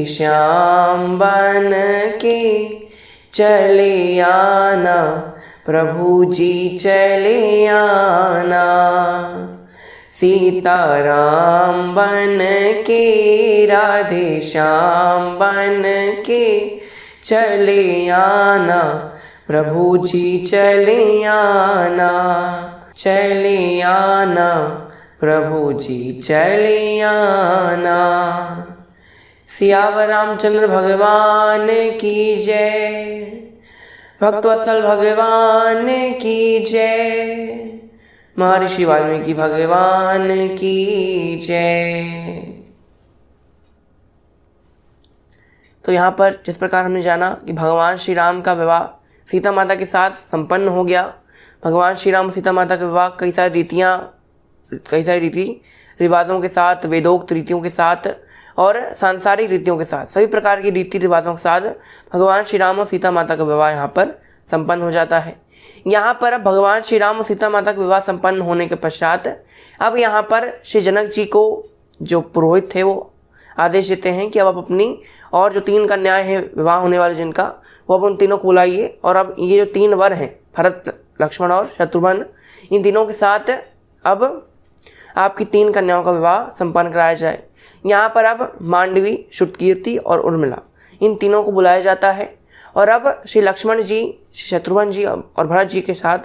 श्याम बन के चले आना, प्रभु जी चले आना। सीताराम बन के राधे श्याम बन के चले आना, प्रभु जी चले आना, चले आना, प्रभु जी चले आना। सियावर रामचंद्र भगवान की जय, भक्तवत्सल भगवान की जय, महर्षि वाल्मीकि भगवान की जय। तो यहाँ पर जिस प्रकार हमने जाना कि भगवान श्री राम का विवाह सीता माता के साथ संपन्न हो गया। भगवान श्री राम सीता माता का विवाह कई सारी रीति रिवाजों के साथ, वेदोक्त रीतियों के साथ और सांसारिक रीतियों के साथ, सभी प्रकार की रीति रिवाजों के साथ भगवान श्री राम और सीता माता का विवाह यहाँ पर संपन्न हो जाता है। यहाँ पर अब भगवान श्री राम और सीता माता का विवाह संपन्न होने के पश्चात अब यहाँ पर श्री जनक जी को जो पुरोहित थे वो आदेश देते हैं कि अब आप अपनी और जो 3 कन्याएं हैं विवाह होने वाले जिनका, वो अब उन तीनों को बुलाइए और अब ये जो 3 वर हैं भरत, लक्ष्मण और शत्रुघ्न, इन तीनों के साथ अब आपकी 3 कन्याओं का विवाह संपन्न कराया जाए। यहाँ पर अब मांडवी, श्रुतकीर्ति और उर्मिला, इन तीनों को बुलाया जाता है और अब श्री लक्ष्मण जी, श्री शत्रुघ्न जी और भरत जी के साथ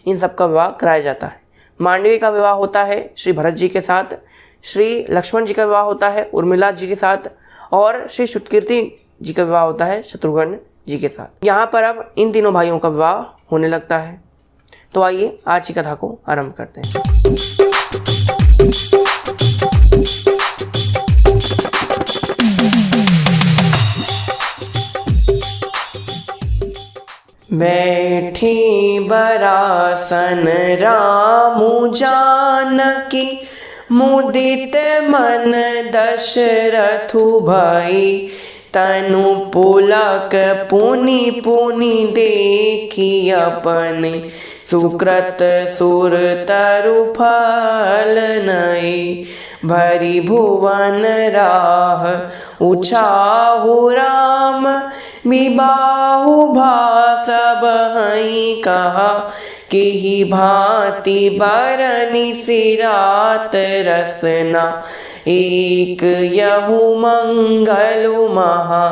इन सब का विवाह कराया जाता है। मांडवी का विवाह होता है श्री भरत जी के साथ, श्री लक्ष्मण जी का विवाह होता है उर्मिला जी के साथ और श्री श्रुतकीर्ति जी का विवाह होता है शत्रुघ्न जी के साथ। यहाँ पर अब इन तीनों भाइयों का विवाह होने लगता है। तो आइए आज की कथा को आरंभ करते हैं। बैठी बरासन रामु जानकी, मुदित मन दशरथु भई। तनु पुलक पुनि पुनि देखी अपने, सुकृत सुर तरु फल नई। भरी भुवन राह उछाहु राम, विबाहु भासब हई कहा। केहि भांति बरनि सिरात रसना, एक यहु मंगलु महा।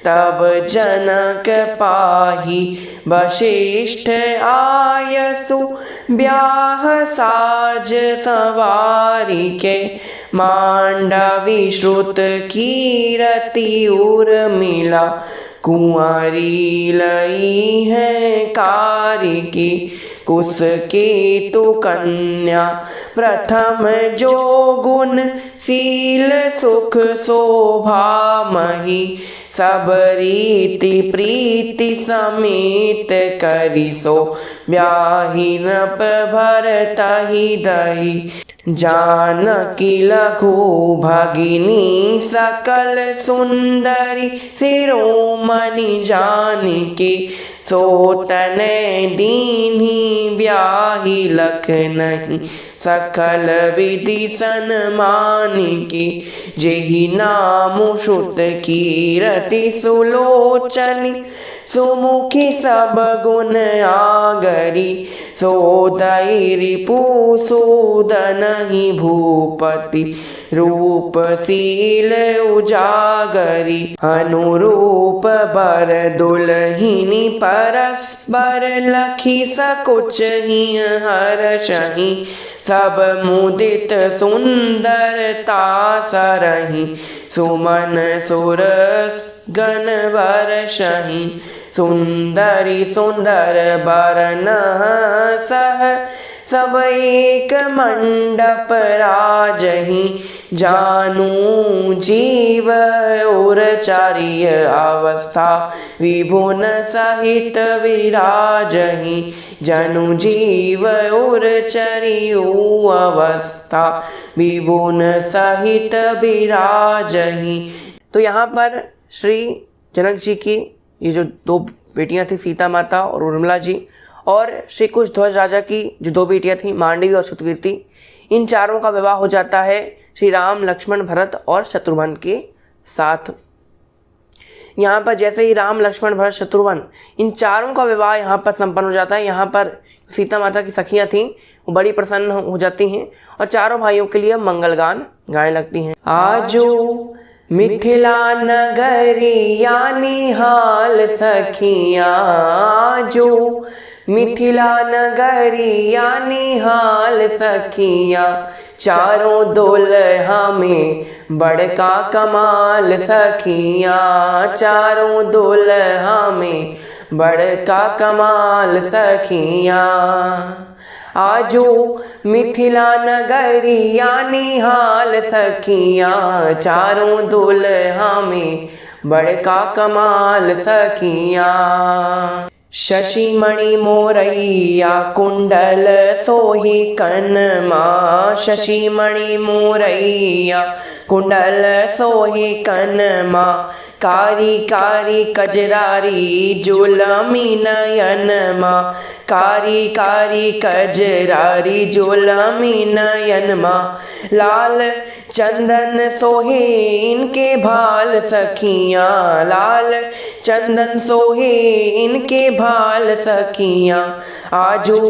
तब जनक पाहि वशिष्ठ आयसु, ब्याह साज सवारी के। मांडवी श्रुत कीरति उर्मिला, कुंवारी लई है कारिकी। कुश केतु कन्या प्रथम जो गुण, शील सुख शोभा मही। सब रीति प्रीति समेत करी सो, ब्याही नृप भरतहि दही। जानकी लघु भगिनी सकल सुंदरी, शिरोमणि जानकी। सोतन दीन्ही ब्याही लख नहीं, सकल विधि सन्मानिकी। जेहि नामु श्रुत कीरति सुलोचनी, सुमुखी सब गुण आगरी। सोदई रिपु सूदनहि भूपति, रूपशील उजागरी। अनुरूप बर दुलहिनी, परस्पर लखी सकुच ही हर्षहि। सब मुदित सुंदरता सरहि, सुमन सुरस गण वर्षहि। सुंदरी सुंदर बरन सह, सब एक मंडप राजहि। जानू जीव और चारिय अवस्था, विभुन सहित विराजहि। जनु जीव और चरियु अवस्था, विभुन सहित विराजहि। तो यहाँ पर श्री जनक जी की ये जो 2 बेटियां थी, सीता माता और उर्मिला जी, और श्री कुशध्वज राजा की जो 2 बेटियां थी, मांडवी और श्रुतकीर्ति, इन चारों का विवाह हो जाता है श्री राम, लक्ष्मण, भरत और शत्रुघ्न के साथ। यहाँ पर जैसे ही राम लक्ष्मण भरत शत्रुघ्न इन चारों का विवाह यहाँ पर संपन्न हो जाता है। यहाँ पर सीता माता की सखियाँ थीं, वो बड़ी प्रसन्न हो जाती हैं और चारों भाइयों के लिए मंगल गान गाने लगती हैं। आजो मिथिला नगरिया निहाल सखियाँ, आजो मिथिला नगरिया निहाल सखियाँ, चारों दुल्हा में बड़का कमाल सखियाँ, चारों दुल्हा में बड़का कमाल सखियाँ। आजो मिथिला नगरिया निहाल सखियाँ, चारों दुल्हा में बड़का कमाल सखियाँ। शशिमणि मोरैया कुंडल सोही कनमा, शशिमणि मोरैया कुंडल सोही कनमा, कारी कारी कजरारी जुलमी नयनमा, कारी कारी कजरारी जुलमी नयनमा, लाल चंदन सोहे इनके भाल सखियाँ, लाल चंदन सोहे इनके भाल सखियाँ। आजो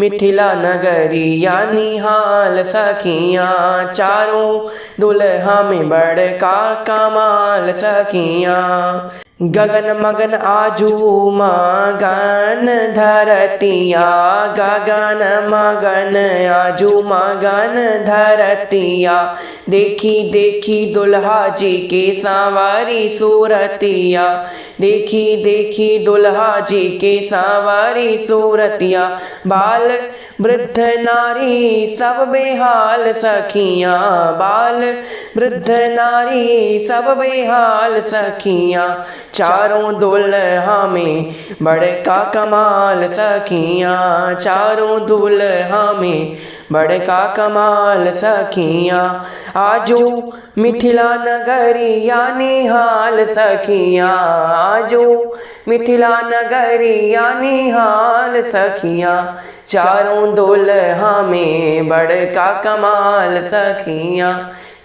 मिथिला नगरिया निहाल सखियाँ, चारों दुल्हा में बड़का कमाल सखियाँ। गगन मगन आजू मगन धरतिया, गगन मगन आजू मगन धरतिया, देखी देखी दुल्हा जी के सांवरी सूरतिया, देखी देखी दुल्हा जी के सांवरी सूरतिया, बाल वृद्ध नारी सब बेहाल सखियाँ, बाल वृद्ध नारी सब बेहाल सखियाँ, चारों दुल्हा में बड़का कमाल सखियाँ, चारों दुल्हा में बड़का कमाल सखियाँ। आजो मिथिला नगरिया निहाल सखियाँ, आजो मिथिला नगरिया निहाल सखियाँ, चारों दुल्हा में बड़का कमाल सखियाँ,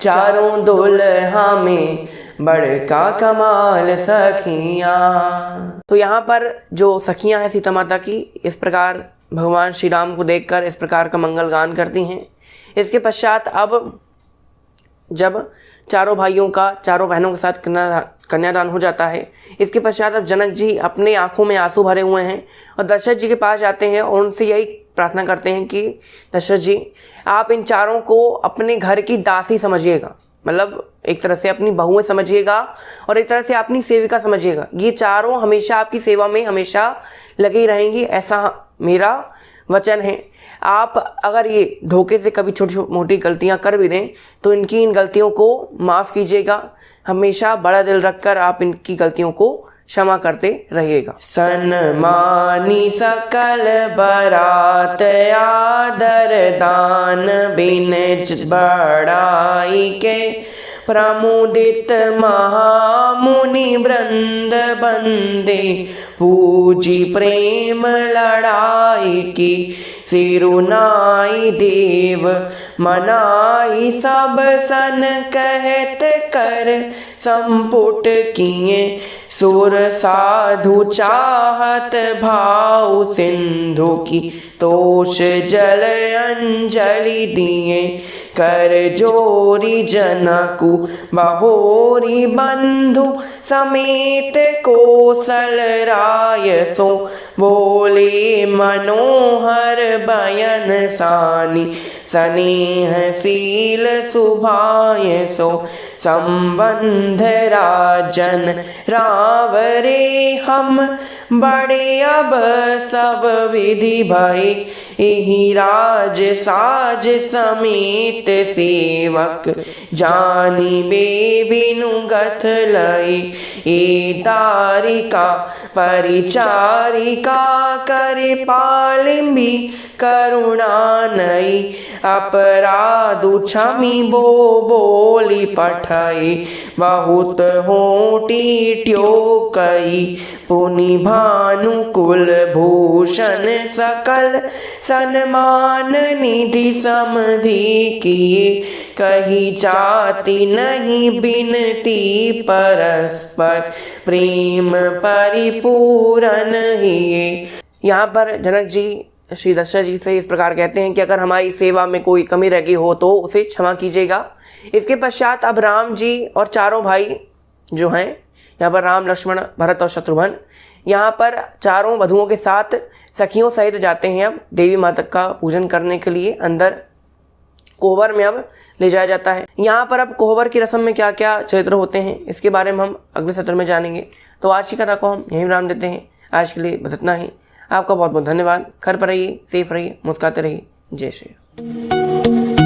चारों दुल्हा में बड़का कमाल सखियाँ। तो यहाँ पर जो सखियाँ हैं सीता माता की, इस प्रकार भगवान श्री राम को देखकर इस प्रकार का मंगल गान करती हैं। इसके पश्चात अब जब चारों भाइयों का चारों बहनों के साथ कन्यादान हो जाता है, इसके पश्चात अब जनक जी अपने आंखों में आंसू भरे हुए हैं और दशरथ जी के पास जाते हैं और उनसे यही प्रार्थना करते हैं कि दशरथ जी, आप इन चारों को अपने घर की दासी समझिएगा, मतलब एक तरह से अपनी बहुएं समझिएगा और एक तरह से अपनी सेविका समझिएगा। ये चारों हमेशा आपकी सेवा में हमेशा लगी रहेंगी, ऐसा मेरा वचन है। आप अगर ये धोखे से कभी छोटी मोटी गलतियां कर भी दें तो इनकी इन गलतियों को माफ़ कीजिएगा, हमेशा बड़ा दिल रखकर आप इनकी गलतियों को क्षमा करते रहिएगा। सन्मानी सकल बरात आदर दान बिन बड़ाई के, प्रमुदित महामुनि वृंद बंदे पूजी प्रेम लड़ाई की, सिरुनाई देव मनाई सब सन कहत कर संपुट किए, सुर साधु चाहत भाव सिंधु की, तोष जल अंजलि दिए, कर जोरी जनकु बहोरी बंधु समेत कौशल राय सो, बोले मनोहर बयन सानी, स्नेहशील सुभाय सो, संबंध राजन रावरे हम, बड़े अब सब विधि भय, एहि राज साज समेत सेवक, जानी बे बिनुगत लय, ए दारिका परिचारिका करे पालिंबी करुणा नई, अपराध क्षमी बो बोली पठाई, बहुत होटी ट्योकई, पुनि भानुकुल भूषण सकल सन्मान निधि समधि किए, कही जाति नहीं बिनती परस्पर प्रेम परिपूरन हिए। यहाँ पर जनक जी श्री दशरथ जी से इस प्रकार कहते हैं कि अगर हमारी सेवा में कोई कमी रह गई हो तो उसे क्षमा कीजिएगा। इसके पश्चात अब राम जी और चारों भाई जो हैं, यहाँ पर राम लक्ष्मण भरत और शत्रुघ्न, यहाँ पर चारों वधुओं के साथ सखियों सहित जाते हैं अब देवी माता का पूजन करने के लिए। अंदर कोहबर में अब ले जाया जाता है। यहाँ पर अब कोहबर की रस्म में क्या क्या चरित्र होते हैं इसके बारे में हम अगले सत्र में जानेंगे। तो आज की कथा को हम यहीं विराम देते हैं। आज के लिए बस इतना ही। आपका बहुत बहुत धन्यवाद। घर पर रहिए, सेफ रहिए, मुस्कुराते रहिए। जय श्री राम।